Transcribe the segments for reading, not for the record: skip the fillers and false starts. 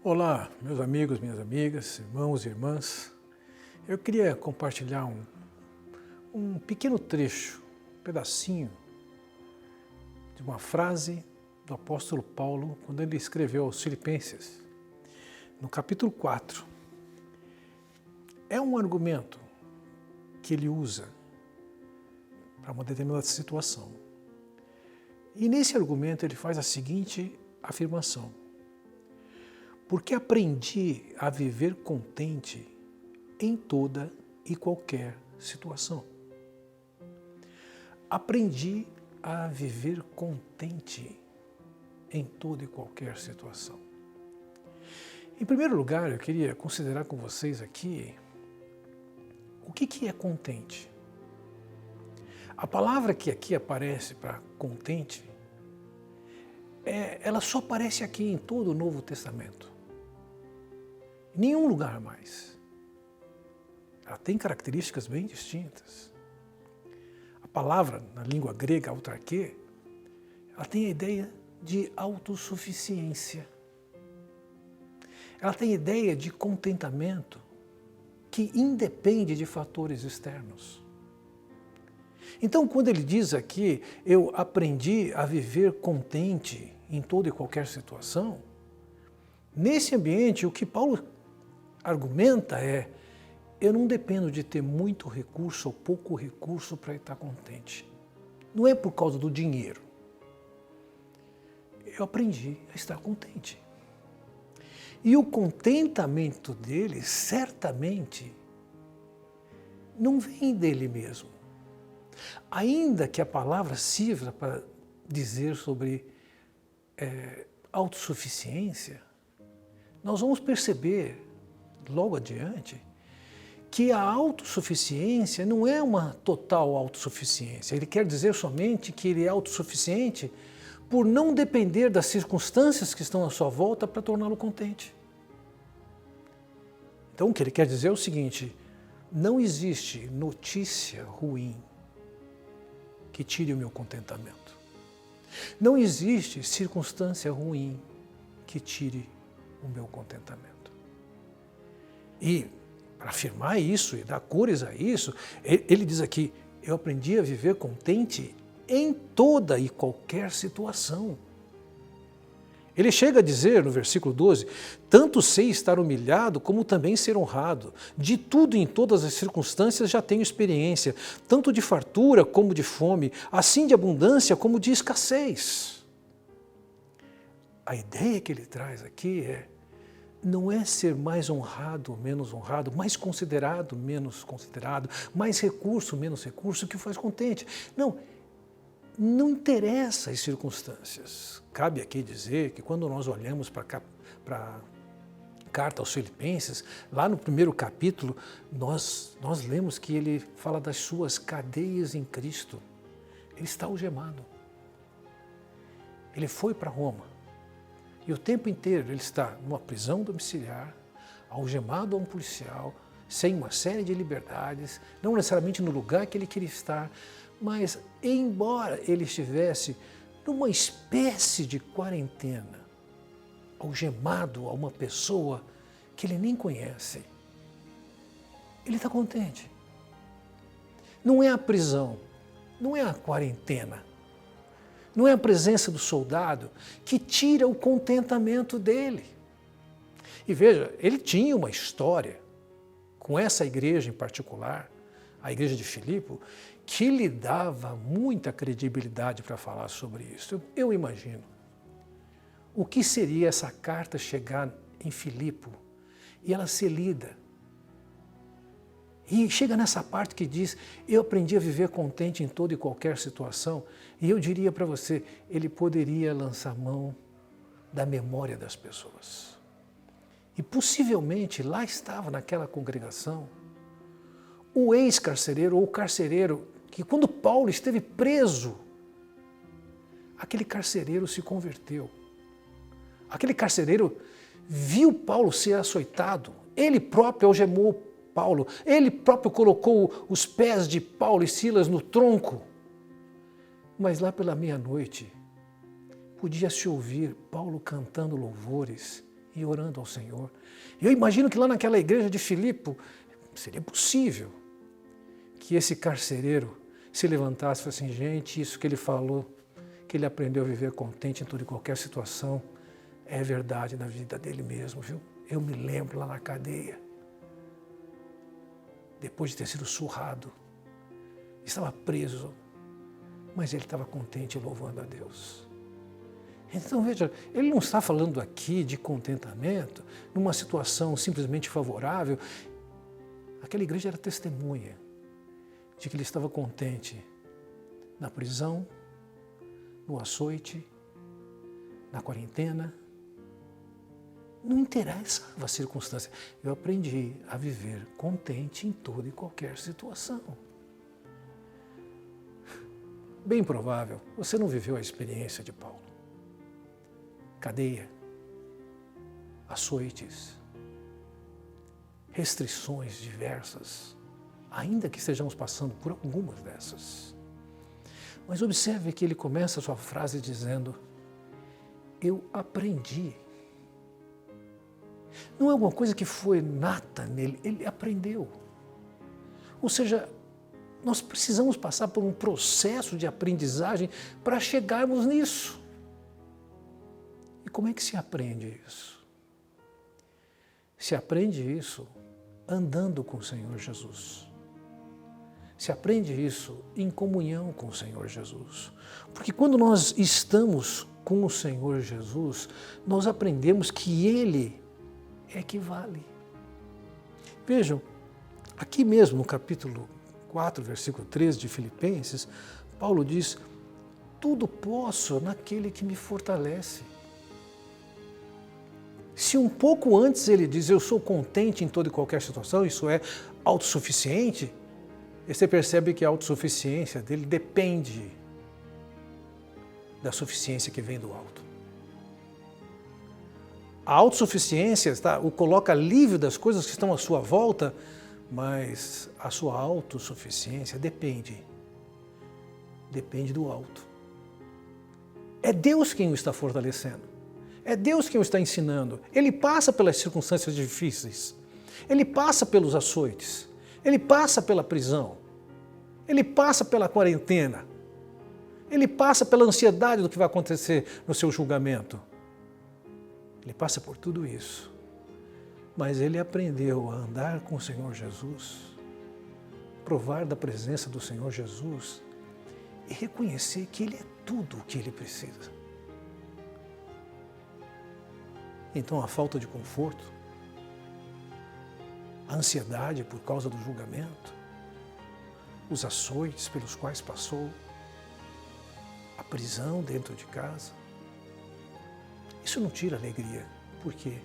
Olá, meus amigos, minhas amigas, irmãos e irmãs. Eu queria compartilhar um pequeno trecho, um pedacinho de uma frase do apóstolo Paulo quando ele escreveu aos Filipenses, no capítulo 4. É um argumento que ele usa para uma determinada situação. E nesse argumento ele faz a seguinte afirmação: porque aprendi a viver contente em toda e qualquer situação. Aprendi a viver contente em toda e qualquer situação. Em primeiro lugar, eu queria considerar com vocês aqui o que é contente. A palavra que aqui aparece para contente, ela só aparece aqui em todo o Novo Testamento. Em nenhum lugar mais. Ela tem características bem distintas. A palavra, na língua grega, autarquê, ela tem a ideia de autossuficiência. Ela tem a ideia de contentamento que independe de fatores externos. Então, quando ele diz aqui, eu aprendi a viver contente em toda e qualquer situação, nesse ambiente, o que Paulo argumenta é: eu não dependo de ter muito recurso ou pouco recurso para estar contente. Não é por causa do dinheiro. Eu aprendi a estar contente. E o contentamento dele, certamente, não vem dele mesmo. Ainda que a palavra sirva para dizer sobre autossuficiência, nós vamos perceber logo adiante que a autossuficiência não é uma total autossuficiência. Ele quer dizer somente que ele é autossuficiente por não depender das circunstâncias que estão à sua volta para torná-lo contente. Então, o que ele quer dizer é o seguinte: não existe notícia ruim que tire o meu contentamento. Não existe circunstância ruim que tire o meu contentamento. E para afirmar isso e dar cores a isso, ele diz aqui: eu aprendi a viver contente em toda e qualquer situação. Ele chega a dizer no versículo 12, tanto sei estar humilhado como também ser honrado. De tudo e em todas as circunstâncias já tenho experiência, tanto de fartura como de fome, assim de abundância como de escassez. A ideia que ele traz aqui não é ser mais honrado ou menos honrado, mais considerado, menos considerado, mais recurso, menos recurso, que o faz contente. Não interessa as circunstâncias. Cabe aqui dizer que quando nós olhamos para a carta aos Filipenses, lá no primeiro capítulo, nós lemos que ele fala das suas cadeias em Cristo. Ele está algemado. Ele foi para Roma. E o tempo inteiro ele está numa prisão domiciliar, algemado a um policial, sem uma série de liberdades, não necessariamente no lugar que ele queria estar, mas embora ele estivesse numa espécie de quarentena, algemado a uma pessoa que ele nem conhece, ele está contente. Não é a prisão, não é a quarentena, não é a presença do soldado que tira o contentamento dele. E veja, ele tinha uma história com essa igreja em particular, a igreja de Filipe, que lhe dava muita credibilidade para falar sobre isso. Eu imagino o que seria essa carta chegar em Filipe e ela ser lida. E chega nessa parte que diz, eu aprendi a viver contente em toda e qualquer situação. E eu diria para você, ele poderia lançar mão da memória das pessoas. E possivelmente lá estava naquela congregação o ex-carcereiro ou o carcereiro que quando Paulo esteve preso, aquele carcereiro se converteu. Aquele carcereiro viu Paulo ser açoitado, ele próprio algemou Paulo, ele próprio colocou os pés de Paulo e Silas no tronco. Mas lá pela meia-noite, podia-se ouvir Paulo cantando louvores e orando ao Senhor. E eu imagino que lá naquela igreja de Filipe, seria possível que esse carcereiro se levantasse e falasse assim, gente, isso que ele falou, que ele aprendeu a viver contente em toda e qualquer situação, é verdade na vida dele mesmo, viu? Eu me lembro lá na cadeia, depois de ter sido surrado, estava preso, mas ele estava contente e louvando a Deus. Então, veja, ele não está falando aqui de contentamento, numa situação simplesmente favorável. Aquela igreja era testemunha de que ele estava contente na prisão, no açoite, na quarentena. Não interessava a circunstância. Eu aprendi a viver contente em toda e qualquer situação. Bem provável, você não viveu a experiência de Paulo. Cadeia, açoites, restrições diversas, ainda que estejamos passando por algumas dessas. Mas observe que ele começa a sua frase dizendo, eu aprendi. Não é alguma coisa que foi nata nele, ele aprendeu. Ou seja, nós precisamos passar por um processo de aprendizagem para chegarmos nisso. E como é que se aprende isso? Se aprende isso andando com o Senhor Jesus. Se aprende isso em comunhão com o Senhor Jesus. Porque quando nós estamos com o Senhor Jesus, nós aprendemos que Ele é que vale. Vejam, aqui mesmo no capítulo 4, versículo 13 de Filipenses, Paulo diz, tudo posso naquele que me fortalece. Se um pouco antes ele diz, eu sou contente em toda e qualquer situação, isso é autossuficiente, você percebe que a autossuficiência dele depende da suficiência que vem do alto. A autossuficiência o coloca livre das coisas que estão à sua volta, mas a sua autossuficiência depende do alto. É Deus quem o está fortalecendo. É Deus quem o está ensinando. Ele passa pelas circunstâncias difíceis. Ele passa pelos açoites. Ele passa pela prisão. Ele passa pela quarentena. Ele passa pela ansiedade do que vai acontecer no seu julgamento. Ele passa por tudo isso. Mas ele aprendeu a andar com o Senhor Jesus, provar da presença do Senhor Jesus e reconhecer que Ele é tudo o que ele precisa. Então a falta de conforto, a ansiedade por causa do julgamento, os açoites pelos quais passou, a prisão dentro de casa, isso não tira alegria. Por quê?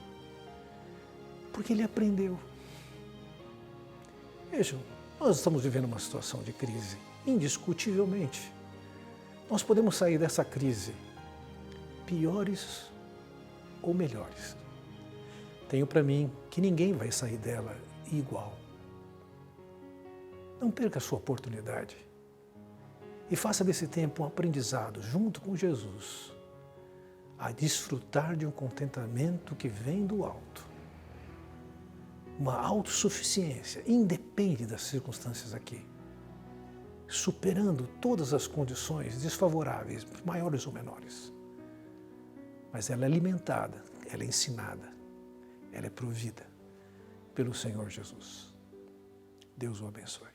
Porque ele aprendeu. Vejam, nós estamos vivendo uma situação de crise, indiscutivelmente. Nós podemos sair dessa crise piores ou melhores. Tenho para mim que ninguém vai sair dela igual. Não perca a sua oportunidade e faça desse tempo um aprendizado junto com Jesus a desfrutar de um contentamento que vem do alto. Uma autossuficiência, independe das circunstâncias aqui, superando todas as condições desfavoráveis, maiores ou menores. Mas ela é alimentada, ela é ensinada, ela é provida pelo Senhor Jesus. Deus o abençoe.